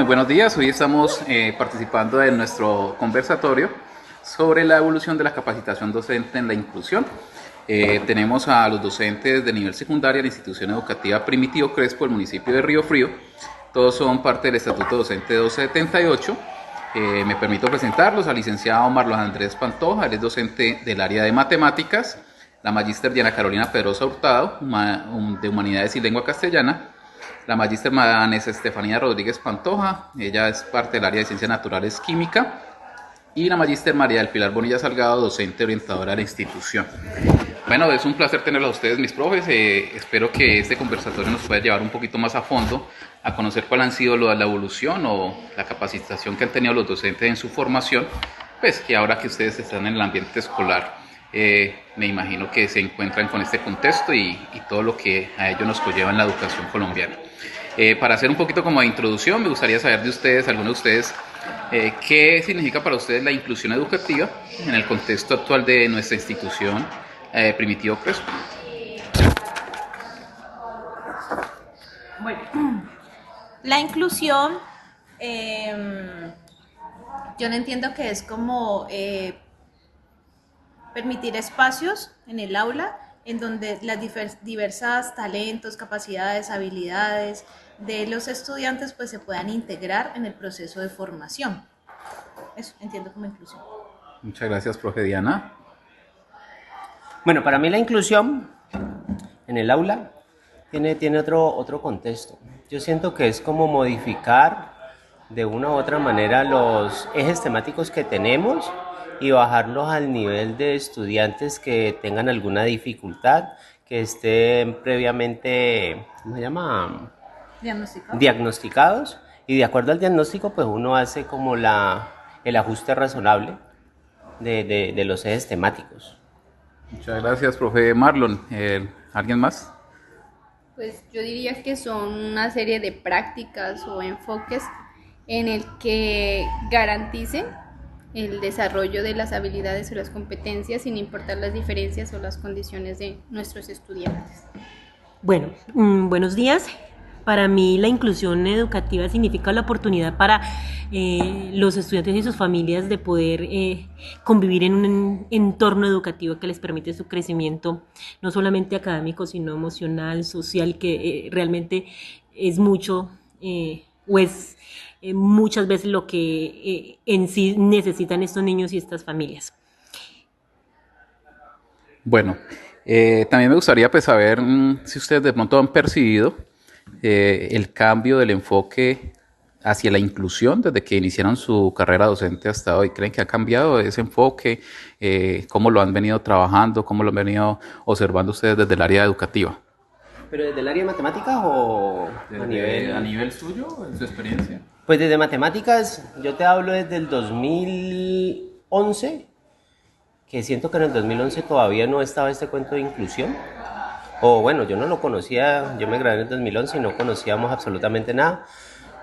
Muy buenos días, hoy estamos participando en nuestro conversatorio sobre la evolución de la capacitación docente en la inclusión. Tenemos a los docentes de nivel secundario de la institución educativa Primitivo Crespo del municipio de Río Frío. Todos son parte del Estatuto Docente 1278. Me permito presentarlos al licenciado Marlon Andrés Pantoja, él es docente del área de matemáticas, la magíster Diana Carolina Pedrosa Hurtado, de Humanidades y Lengua Castellana, la magíster Vanessa Estefanía Rodríguez Pantoja, ella es parte del área de Ciencias Naturales Química, y la magíster María del Pilar Bonilla Salgado, docente orientadora de la institución. Bueno, es un placer tenerlos a ustedes, mis profes. Espero que este conversatorio nos pueda llevar un poquito más a fondo a conocer cuál han sido la evolución o la capacitación que han tenido los docentes en su formación, pues que ahora que ustedes están en el ambiente escolar, me imagino que se encuentran con este contexto y todo lo que a ello nos conlleva en la educación colombiana. Para hacer un poquito como de introducción, me gustaría saber de ustedes, algunos de ustedes, qué significa para ustedes la inclusión educativa en el contexto actual de nuestra institución Primitivo Crespo. Bueno, la inclusión, yo no entiendo que es como permitir espacios en el aula en donde las diversas talentos, capacidades, habilidades de los estudiantes pues se puedan integrar en el proceso de formación. Eso entiendo como inclusión. Muchas gracias, profe Diana. Bueno, para mí la inclusión en el aula tiene otro contexto. Yo siento que es como modificar de una u otra manera los ejes temáticos que tenemos y bajarlos al nivel de estudiantes que tengan alguna dificultad, que estén previamente, ¿cómo se llama? Diagnosticados. Y de acuerdo al diagnóstico, pues uno hace como el ajuste razonable de los ejes temáticos. Muchas gracias, profe Marlon. ¿Alguien más? Pues yo diría que son una serie de prácticas o enfoques en el que garanticen el desarrollo de las habilidades o las competencias sin importar las diferencias o las condiciones de nuestros estudiantes. Bueno, buenos días. Para mí la inclusión educativa significa la oportunidad para los estudiantes y sus familias de poder convivir en un entorno educativo que les permite su crecimiento, no solamente académico, sino emocional, social, que realmente es mucho o es muchas veces lo que en sí necesitan estos niños y estas familias. Bueno, también me gustaría pues saber si ustedes de pronto han percibido el cambio del enfoque hacia la inclusión desde que iniciaron su carrera docente hasta hoy. ¿Creen que ha cambiado ese enfoque? ¿Cómo lo han venido trabajando? ¿Cómo lo han venido observando ustedes desde el área educativa? ¿Pero desde el área de matemáticas o a nivel suyo, en su experiencia? Pues desde matemáticas, yo te hablo desde el 2011, que siento que en el 2011 todavía no estaba este cuento de inclusión. O bueno, yo no lo conocía, yo me gradué en el 2011 y no conocíamos absolutamente nada.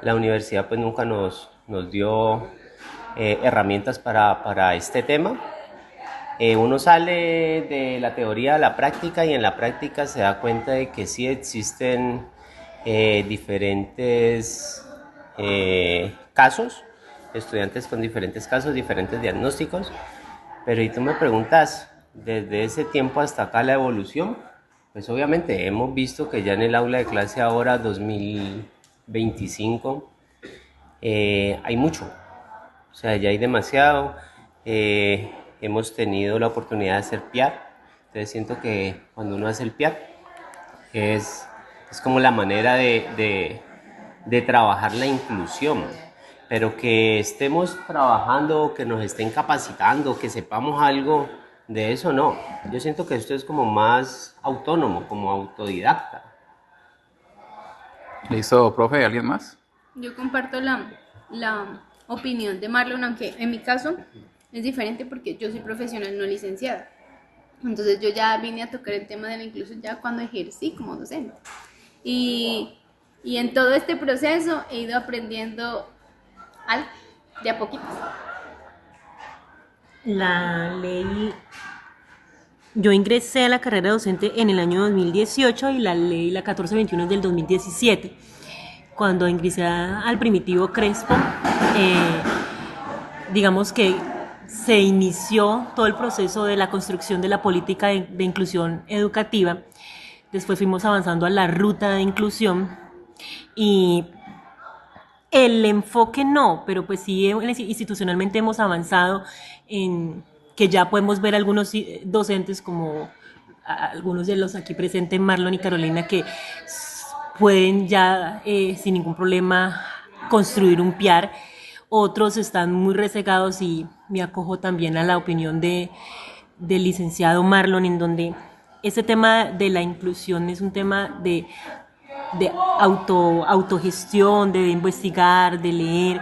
La universidad pues nunca nos dio herramientas para este tema. Uno sale de la teoría a la práctica y en la práctica se da cuenta de que sí existen diferentes casos, estudiantes con diferentes casos, diferentes diagnósticos. Pero y tú me preguntas, desde ese tiempo hasta acá la evolución, pues obviamente hemos visto que ya en el aula de clase ahora 2025 hay mucho, o sea, ya hay demasiado. Hemos tenido la oportunidad de hacer PIAR, entonces siento que cuando uno hace el PIAR es como la manera de trabajar la inclusión, pero que estemos trabajando, que nos estén capacitando, que sepamos algo de eso, no. Yo siento que esto es como más autónomo, como autodidacta. ¿Listo, profe? ¿Alguien más? Yo comparto la opinión de Marlon, aunque en mi caso es diferente porque yo soy profesional no licenciada. Entonces yo ya vine a tocar el tema de la inclusión ya cuando ejercí como docente. Y en todo este proceso he ido aprendiendo algo, de a poquitos. La ley, yo ingresé a la carrera docente en el año 2018 y la ley, la 1421 es del 2017. cuando ingresé al Primitivo Crespo, digamos que se inició todo el proceso de la construcción de la política de inclusión educativa. Después fuimos avanzando a la ruta de inclusión y el enfoque no, pero pues sí institucionalmente hemos avanzado en que ya podemos ver algunos docentes como algunos de los aquí presentes, Marlon y Carolina, que pueden ya sin ningún problema construir un PIAR. Otros están muy rezagados y me acojo también a la opinión del licenciado Marlon, en donde ese tema de la inclusión es un tema de autogestión, de investigar, de leer,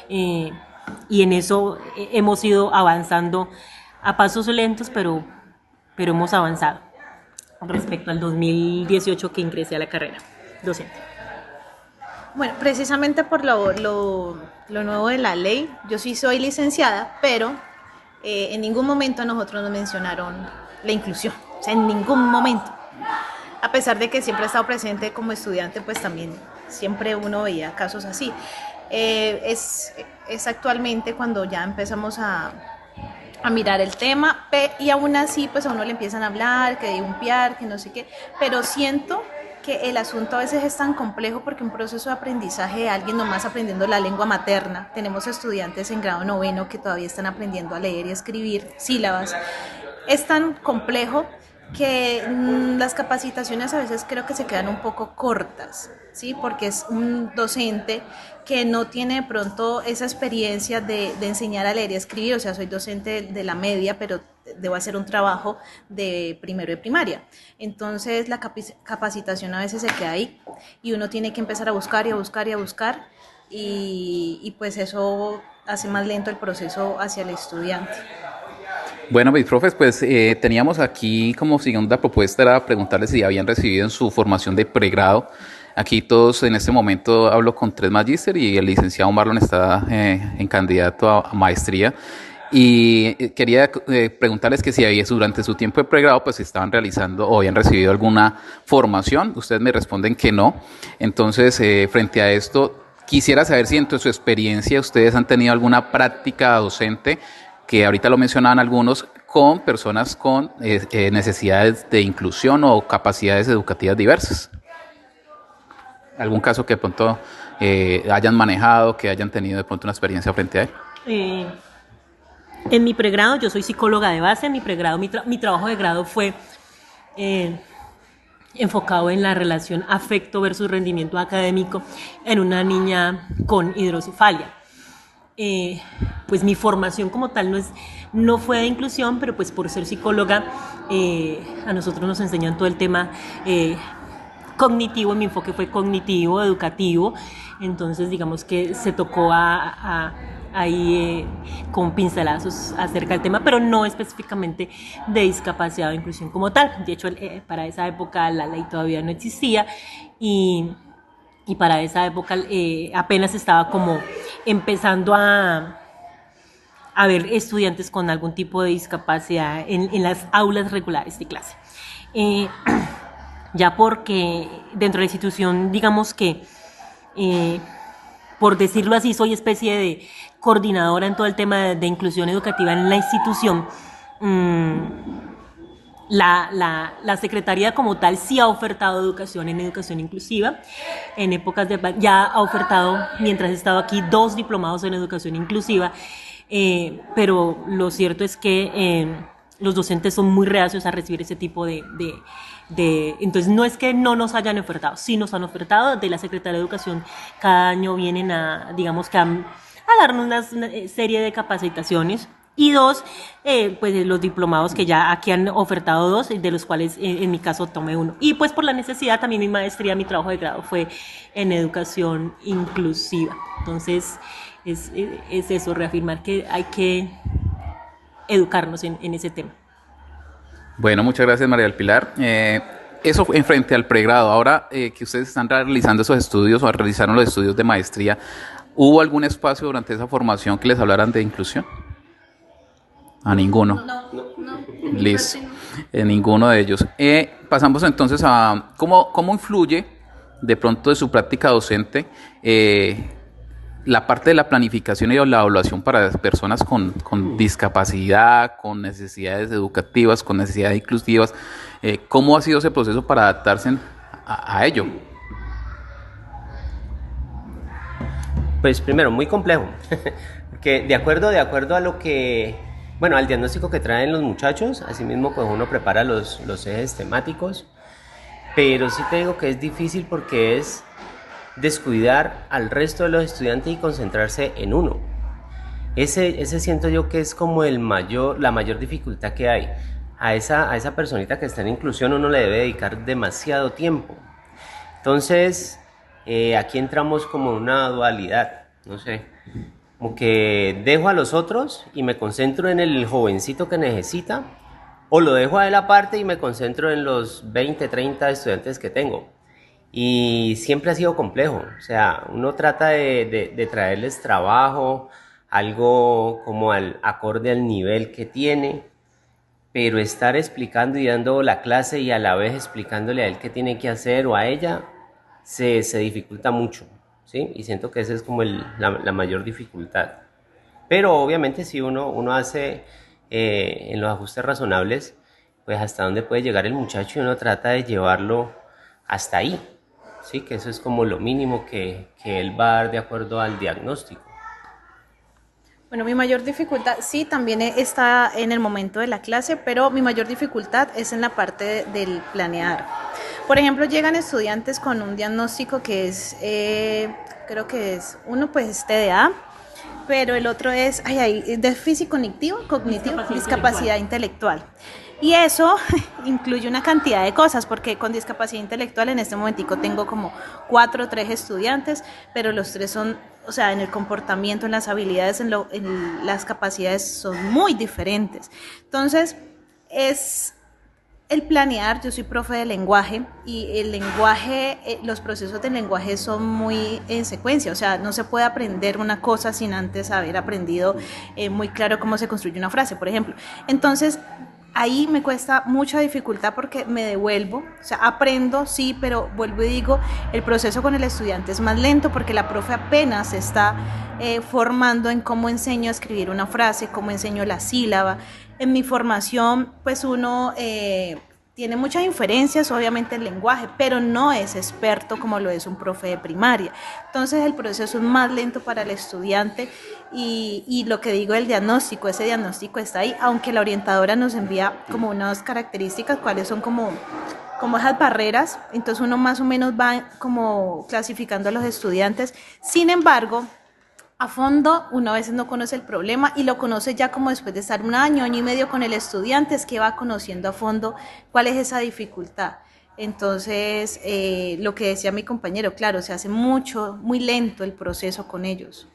y en eso hemos ido avanzando a pasos lentos, pero hemos avanzado respecto al 2018 que ingresé a la carrera docente. Bueno, precisamente por lo nuevo de la ley, yo sí soy licenciada, pero en ningún momento a nosotros nos mencionaron la inclusión, o sea, en ningún momento. A pesar de que siempre he estado presente como estudiante, pues también siempre uno veía casos así. Es actualmente cuando ya empezamos a mirar el tema, y aún así pues a uno le empiezan a hablar, que de un PIAR, que no sé qué, pero siento que el asunto a veces es tan complejo porque un proceso de aprendizaje de alguien nomás aprendiendo la lengua materna, tenemos estudiantes en grado 9 que todavía están aprendiendo a leer y escribir sílabas, es tan complejo que las capacitaciones a veces creo que se quedan un poco cortas, ¿sí? Porque es un docente que no tiene de pronto esa experiencia de enseñar a leer y a escribir, o sea, soy docente de la media, pero debo hacer un trabajo de primero de primaria. Entonces la capacitación a veces se queda ahí y uno tiene que empezar a buscar y a buscar y a buscar y pues eso hace más lento el proceso hacia el estudiante. Bueno, mis profes, pues teníamos aquí como segunda propuesta era preguntarles si habían recibido en su formación de pregrado. Aquí todos en este momento hablo con 3 magíster y el licenciado Marlon está en candidato a maestría. Y quería preguntarles que si había, durante su tiempo de pregrado pues estaban realizando o habían recibido alguna formación. Ustedes me responden que no. Entonces, frente a esto, quisiera saber si en su experiencia ustedes han tenido alguna práctica docente, que ahorita lo mencionaban algunos, con personas con necesidades de inclusión o capacidades educativas diversas. ¿Algún caso que de pronto hayan manejado, que hayan tenido de pronto una experiencia frente a él? En mi pregrado, yo soy psicóloga de base, en mi pregrado, mi trabajo de grado fue enfocado en la relación afecto versus rendimiento académico en una niña con hidrocefalia. Pues mi formación como tal no fue de inclusión, pero pues por ser psicóloga a nosotros nos enseñan todo el tema cognitivo. Mi enfoque fue cognitivo, educativo, entonces digamos que se tocó ahí con pincelazos acerca del tema, pero no específicamente de discapacidad o inclusión como tal. De hecho, para esa época la ley todavía no existía y para esa época apenas estaba como empezando a ver estudiantes con algún tipo de discapacidad en las aulas regulares de clase. Ya porque dentro de la institución, digamos que, por decirlo así, soy especie de coordinadora en todo el tema de inclusión educativa en la institución. La Secretaría como tal sí ha ofertado educación en educación inclusiva. En épocas ya ha ofertado, mientras he estado aquí, 2 diplomados en educación inclusiva, pero lo cierto es que los docentes son muy reacios a recibir ese tipo entonces no es que no nos hayan ofertado, sí nos han ofertado. De la Secretaría de Educación cada año vienen a darnos una serie de capacitaciones. Y 2, pues los diplomados que ya aquí han ofertado 2, de los cuales en mi caso tomé 1. Y pues por la necesidad también mi maestría, mi trabajo de grado fue en educación inclusiva. Entonces es eso, reafirmar que hay que educarnos en ese tema. Bueno, muchas gracias María del Pilar. Eso en frente al pregrado. Ahora que ustedes están realizando esos estudios o realizaron los estudios de maestría, ¿hubo algún espacio durante esa formación que les hablaran de inclusión? A ninguno. No. Listo. Ninguno de ellos. Pasamos entonces a cómo influye de pronto de su práctica docente, la parte de la planificación y la evaluación para personas con discapacidad, con necesidades educativas, con necesidades inclusivas, ¿cómo ha sido ese proceso para adaptarse a ello? Pues primero, muy complejo, porque de acuerdo a lo que, bueno, al diagnóstico que traen los muchachos, asimismo pues uno prepara los ejes temáticos, pero sí te digo que es difícil porque es descuidar al resto de los estudiantes y concentrarse en uno. Ese siento yo que es como la mayor dificultad que hay. A esa personita que está en inclusión uno le debe dedicar demasiado tiempo. Entonces, aquí entramos como una dualidad, no sé, como que dejo a los otros y me concentro en el jovencito que necesita, o lo dejo a él aparte y me concentro en los 20, 30 estudiantes que tengo. Y siempre ha sido complejo, o sea, uno trata de traerles trabajo, algo como acorde al nivel que tiene, pero estar explicando y dando la clase y a la vez explicándole a él qué tiene que hacer o a ella, se dificulta mucho, ¿sí? Y siento que esa es como la mayor dificultad. Pero obviamente si uno hace en los ajustes razonables, pues hasta dónde puede llegar el muchacho y uno trata de llevarlo hasta ahí, ¿sí? Que eso es como lo mínimo que él va a dar de acuerdo al diagnóstico. Bueno, mi mayor dificultad sí también está en el momento de la clase, pero mi mayor dificultad es en la parte del planear. Por ejemplo, llegan estudiantes con un diagnóstico que es, creo que es, uno pues es TDA, pero el otro es déficit cognitivo, discapacidad intelectual. Y eso incluye una cantidad de cosas, porque con discapacidad intelectual en este momentico tengo como 4 o 3 estudiantes, pero los 3 son, o sea, en el comportamiento, en las habilidades, en las capacidades son muy diferentes. Entonces, es el planear. Yo soy profe de lenguaje y el lenguaje, los procesos del lenguaje son muy en secuencia, o sea, no se puede aprender una cosa sin antes haber aprendido muy claro cómo se construye una frase, por ejemplo. Entonces, ahí me cuesta mucha dificultad porque me devuelvo, o sea, aprendo, sí, pero vuelvo y digo, el proceso con el estudiante es más lento porque la profe apenas se está formando en cómo enseño a escribir una frase, cómo enseño la sílaba. En mi formación, pues uno tiene muchas inferencias, obviamente, el lenguaje, pero no es experto como lo es un profe de primaria. Entonces el proceso es más lento para el estudiante y lo que digo del diagnóstico, ese diagnóstico está ahí, aunque la orientadora nos envía como unas características, cuáles son como esas barreras, entonces uno más o menos va como clasificando a los estudiantes. Sin embargo, a fondo uno a veces no conoce el problema y lo conoce ya como después de estar un año y medio con el estudiante, es que va conociendo a fondo cuál es esa dificultad. Entonces, lo que decía mi compañero, claro, se hace muy lento el proceso con ellos.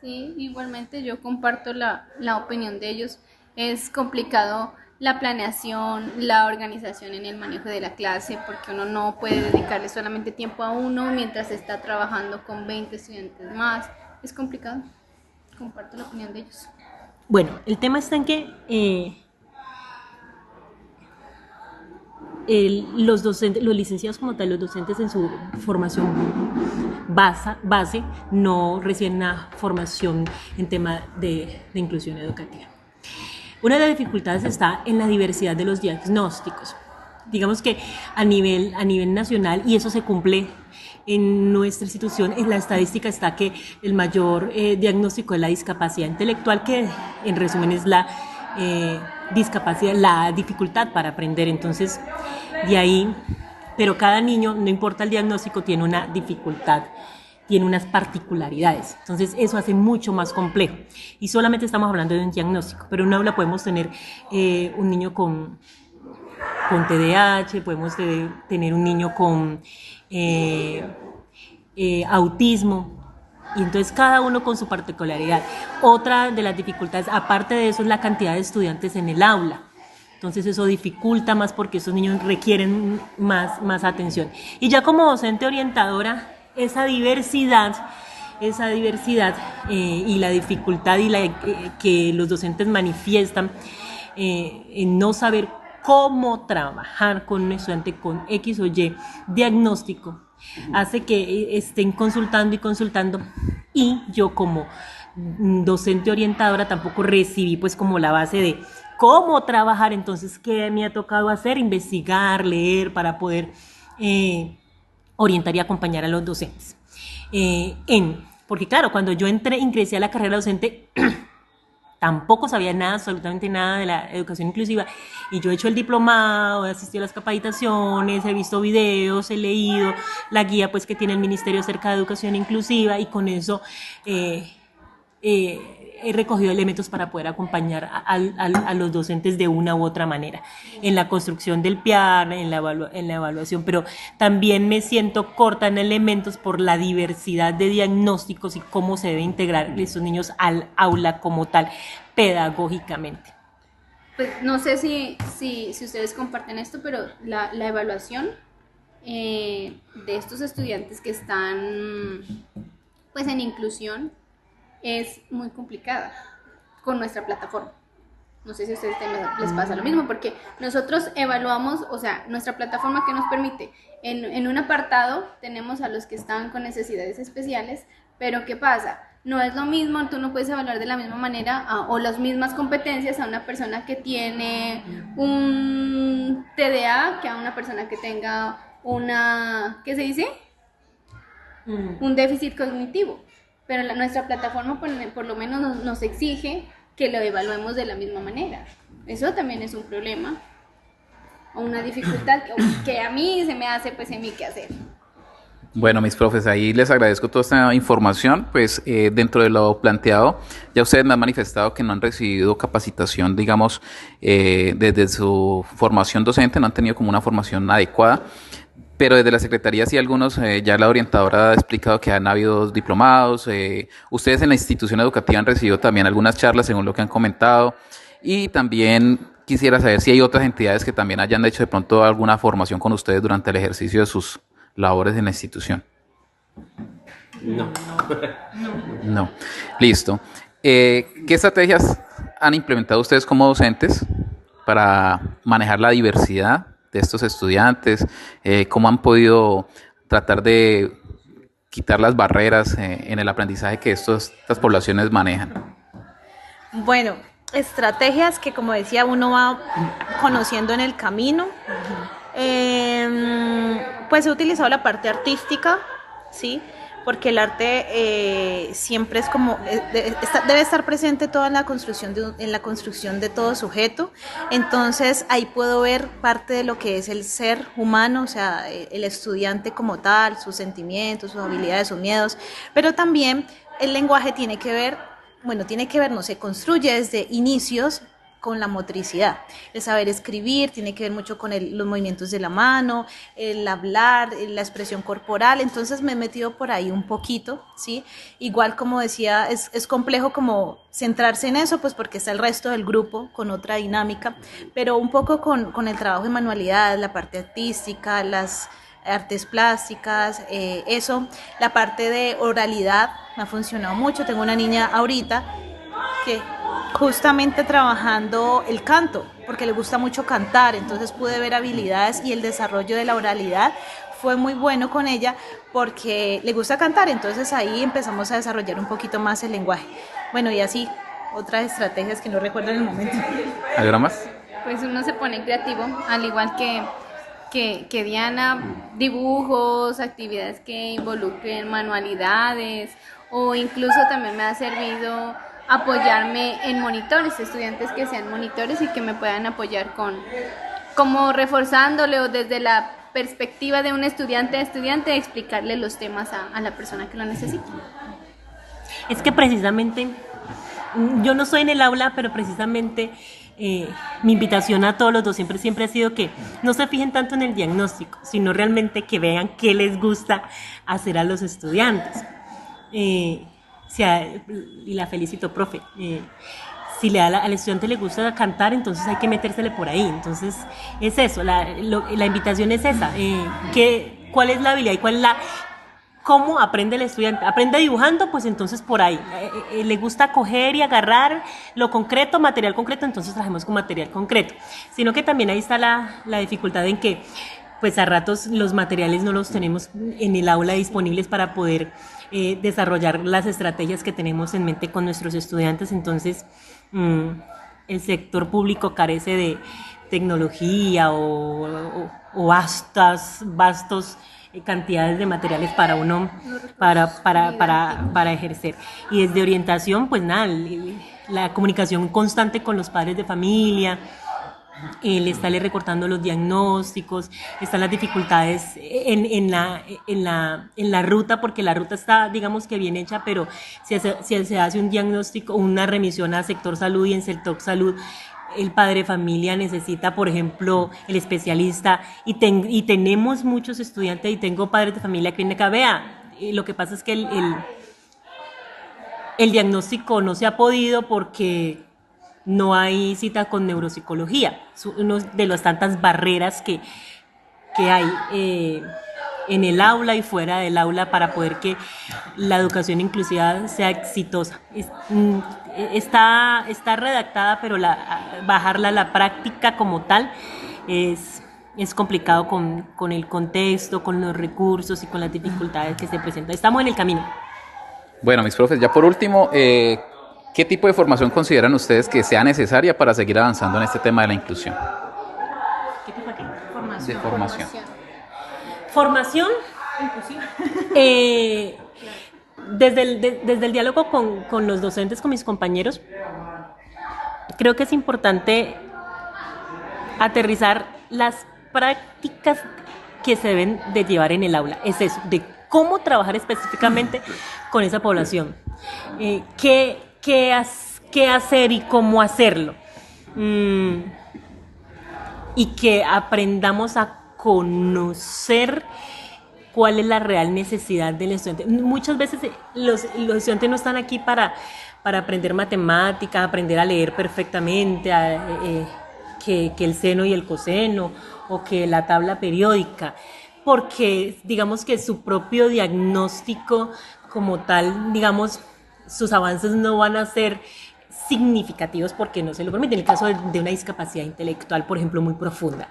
Sí, igualmente yo comparto la opinión de ellos. Es complicado la planeación, la organización en el manejo de la clase, porque uno no puede dedicarle solamente tiempo a uno mientras está trabajando con 20 estudiantes más. Es complicado. Comparto la opinión de ellos. Bueno, el tema está en que los docentes, los licenciados como tal, los docentes en su formación base no reciben una formación en tema de inclusión educativa. Una de las dificultades está en la diversidad de los diagnósticos. Digamos que a nivel nacional, y eso se cumple en nuestra institución, en la estadística está que el mayor diagnóstico es la discapacidad intelectual, que en resumen es la discapacidad, la dificultad para aprender. Entonces, de ahí, pero cada niño, no importa el diagnóstico, tiene una dificultad, tiene unas particularidades. Entonces, eso hace mucho más complejo. Y solamente estamos hablando de un diagnóstico, pero en un aula podemos tener un niño con TDAH, podemos tener un niño con autismo, y entonces cada uno con su particularidad. Otra de las dificultades, aparte de eso, es la cantidad de estudiantes en el aula. Entonces eso dificulta más porque esos niños requieren más atención. Y ya como docente orientadora, esa diversidad y la dificultad que los docentes manifiestan en no saber cómo trabajar con un estudiante con X o Y diagnóstico, hace que estén consultando y consultando, y yo como docente orientadora tampoco recibí pues como la base de cómo trabajar. Entonces, ¿qué me ha tocado hacer? Investigar, leer para poder orientar y acompañar a los docentes. Porque claro, cuando yo ingresé a la carrera docente, tampoco sabía nada, absolutamente nada de la educación inclusiva, y yo he hecho el diplomado, he asistido a las capacitaciones, he visto videos, he leído la guía pues que tiene el Ministerio acerca de educación inclusiva, y con eso he recogido elementos para poder acompañar a los docentes de una u otra manera en la construcción del PIAR, en la evaluación, pero también me siento corta en elementos por la diversidad de diagnósticos y cómo se debe integrar esos niños al aula como tal, pedagógicamente. Pues no sé si ustedes comparten esto, pero la evaluación de estos estudiantes que están pues en inclusión es muy complicada con nuestra plataforma. No sé si a ustedes les pasa lo mismo, porque nosotros evaluamos, o sea, nuestra plataforma que nos permite, en un apartado tenemos a los que están con necesidades especiales, pero ¿qué pasa? No es lo mismo, tú no puedes evaluar de la misma manera o las mismas competencias a una persona que tiene un TDA que a una persona que tenga ¿qué se dice? Un déficit cognitivo. Pero nuestra plataforma por lo menos nos exige que lo evaluemos de la misma manera. Eso también es un problema o una dificultad que a mí se me hace pues en mi quehacer. Bueno, mis profes, ahí les agradezco toda esta información. Pues dentro de lo planteado, ya ustedes me han manifestado que no han recibido capacitación, digamos, desde su formación docente, no han tenido como una formación adecuada. Pero desde la Secretaría sí algunos, ya la orientadora ha explicado que han habido diplomados, ustedes en la institución educativa han recibido también algunas charlas según lo que han comentado, y también quisiera saber si hay otras entidades que también hayan hecho de pronto alguna formación con ustedes durante el ejercicio de sus labores en la institución. No. Listo. ¿Qué estrategias han implementado ustedes como docentes para manejar la diversidad de estos estudiantes? ¿Cómo han podido tratar de quitar las barreras en el aprendizaje que estas poblaciones manejan? Bueno, estrategias que, como decía, uno va conociendo en el camino. Pues he utilizado la parte artística, ¿sí? Porque el arte siempre es como, debe estar presente toda en la construcción de todo sujeto. Entonces ahí puedo ver parte de lo que es el ser humano, o sea, el estudiante como tal, sus sentimientos, sus habilidades, sus miedos, pero también el lenguaje tiene que ver, no se construye desde inicios con la motricidad. El saber escribir tiene que ver mucho con los movimientos de la mano, el hablar, la expresión corporal. Entonces me he metido por ahí un poquito, ¿sí? Igual, como decía, es complejo como centrarse en eso, pues porque está el resto del grupo con otra dinámica, pero un poco con el trabajo de manualidades, la parte artística, las artes plásticas, eso, la parte de oralidad me ha funcionado mucho. Tengo una niña ahorita que justamente trabajando el canto, porque le gusta mucho cantar, entonces pude ver habilidades y el desarrollo de la oralidad fue muy bueno con ella porque le gusta cantar, entonces ahí empezamos a desarrollar un poquito más el lenguaje. Bueno, y así, otras estrategias que no recuerdo en el momento. ¿Algo más? Pues uno se pone creativo, al igual que Diana, dibujos, actividades que involucren manualidades, o incluso también me ha servido apoyarme en monitores, estudiantes que sean monitores y que me puedan apoyar como reforzándole o desde la perspectiva de un estudiante a estudiante, explicarle los temas a la persona que lo necesita. Es que precisamente, yo no soy en el aula, pero precisamente mi invitación a todos los docentes siempre ha sido que no se fijen tanto en el diagnóstico, sino realmente que vean qué les gusta hacer a los estudiantes. Y la felicito, profe. Si al estudiante le gusta cantar, entonces hay que metérsele por ahí. Entonces es eso, la invitación es esa. ¿Cuál es la habilidad y ¿cómo aprende el estudiante? ¿Aprende dibujando? Pues entonces por ahí. ¿Le gusta coger y agarrar lo concreto, material concreto? Entonces trabajemos con material concreto. Sino que también ahí está la dificultad en que pues a ratos los materiales no los tenemos en el aula disponibles para poder desarrollar las estrategias que tenemos en mente con nuestros estudiantes. Entonces el sector público carece de tecnología o vastos cantidades de materiales para uno para ejercer. Y desde orientación, pues nada, la comunicación constante con los padres de familia, el estarle recortando los diagnósticos, están las dificultades en la ruta, porque la ruta está, digamos que bien hecha, pero si se hace un diagnóstico, una remisión a sector salud, y en sector salud el padre de familia necesita, por ejemplo, el especialista, y tenemos muchos estudiantes, y tengo padres de familia que vienen acá, vea, lo que pasa es que el diagnóstico no se ha podido porque no hay cita con neuropsicología. Es una de las tantas barreras que hay en el aula y fuera del aula para poder que la educación inclusiva sea exitosa. Está redactada, pero bajarla a la práctica como tal es complicado con el contexto, con los recursos y con las dificultades que se presentan. Estamos en el camino. Bueno, mis profes, ya por último, ¿qué tipo de formación consideran ustedes que sea necesaria para seguir avanzando en este tema de la inclusión? ¿Qué tipo de qué? De formación. Formación, desde el diálogo con los docentes, con mis compañeros, creo que es importante aterrizar las prácticas que se deben de llevar en el aula. Es eso, de cómo trabajar específicamente con esa población, qué hacer y cómo hacerlo, y que aprendamos a conocer cuál es la real necesidad del estudiante. Muchas veces los estudiantes no están aquí para aprender matemáticas, aprender a leer perfectamente, que el seno y el coseno, o que la tabla periódica, porque digamos que su propio diagnóstico como tal, digamos, sus avances no van a ser significativos porque no se lo permite, en el caso de una discapacidad intelectual, por ejemplo, muy profunda.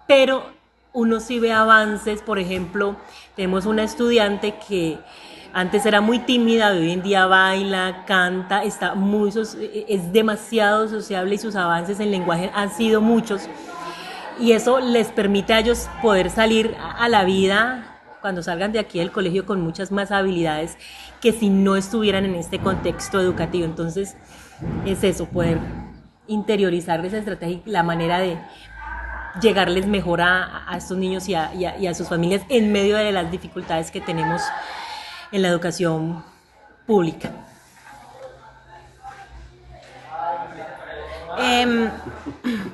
Pero uno sí ve avances. Por ejemplo, tenemos una estudiante que antes era muy tímida, hoy en día baila, canta, es demasiado sociable, y sus avances en lenguaje han sido muchos, y eso les permite a ellos poder salir a la vida cuando salgan de aquí del colegio con muchas más habilidades que si no estuvieran en este contexto educativo. Entonces es eso, poder interiorizar esa estrategia y la manera de llegarles mejor a estos niños y a sus familias en medio de las dificultades que tenemos en la educación pública.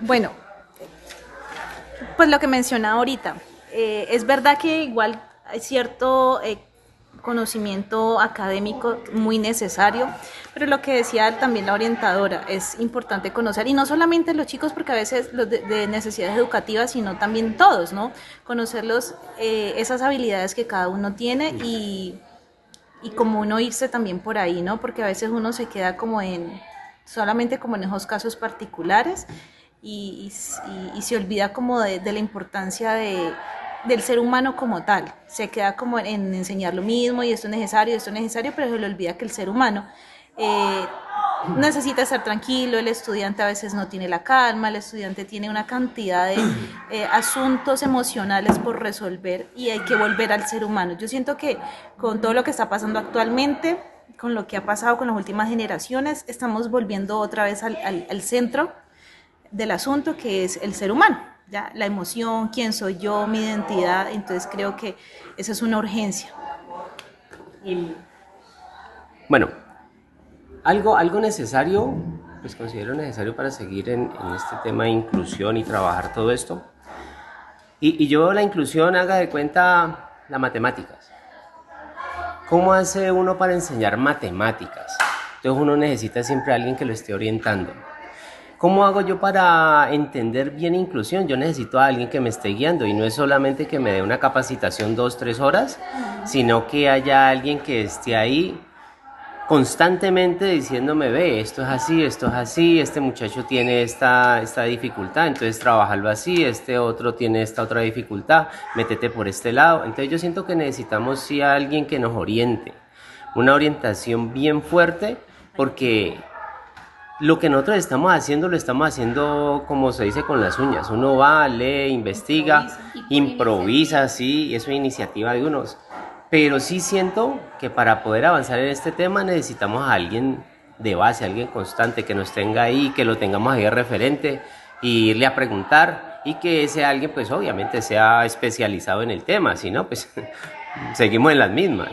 Bueno, pues lo que mencionaba ahorita, es verdad que igual hay cierto conocimiento académico muy necesario, pero lo que decía también la orientadora, es importante conocer, y no solamente los chicos, porque a veces los de necesidades educativas, sino también todos, ¿no? Conocerlos, esas habilidades que cada uno tiene, y como uno irse también por ahí, ¿no? Porque a veces uno se queda solamente como en esos casos particulares, y se olvida como de la importancia del ser humano como tal. Se queda como en enseñar lo mismo, y esto es necesario, pero se le olvida que el ser humano necesita estar tranquilo. El estudiante a veces no tiene la calma, el estudiante tiene una cantidad de asuntos emocionales por resolver, y hay que volver al ser humano. Yo siento que con todo lo que está pasando actualmente, con lo que ha pasado con las últimas generaciones, estamos volviendo otra vez al centro del asunto, que es el ser humano, ¿ya? La emoción, quién soy yo, mi identidad. Entonces creo que esa es una urgencia. Bueno, algo necesario, pues considero necesario para seguir en este tema de inclusión y trabajar todo esto. Y yo la inclusión, haga de cuenta, las matemáticas. ¿Cómo hace uno para enseñar matemáticas? Entonces uno necesita siempre a alguien que lo esté orientando. ¿Cómo hago yo para entender bien inclusión? Yo necesito a alguien que me esté guiando y no es solamente que me dé una capacitación 2-3 horas, sino que haya alguien que esté ahí constantemente diciéndome, ve, esto es así, este muchacho tiene esta dificultad, entonces trabájalo así, este otro tiene esta otra dificultad, métete por este lado. Entonces yo siento que necesitamos sí a alguien que nos oriente, una orientación bien fuerte, porque lo que nosotros estamos haciendo, lo estamos haciendo como se dice con las uñas. Uno va, lee, investiga, improvisa, sí, y eso es iniciativa de unos. Pero sí siento que para poder avanzar en este tema necesitamos a alguien de base, alguien constante, que nos tenga ahí, que lo tengamos ahí de referente, y irle a preguntar, y que ese alguien pues obviamente sea especializado en el tema, si no pues seguimos en las mismas.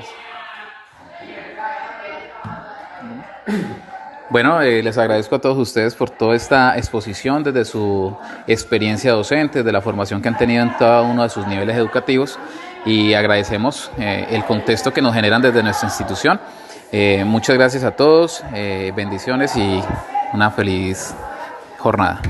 Bueno, les agradezco a todos ustedes por toda esta exposición desde su experiencia docente, de la formación que han tenido en cada uno de sus niveles educativos, y agradecemos el contexto que nos generan desde nuestra institución. Muchas gracias a todos, bendiciones y una feliz jornada.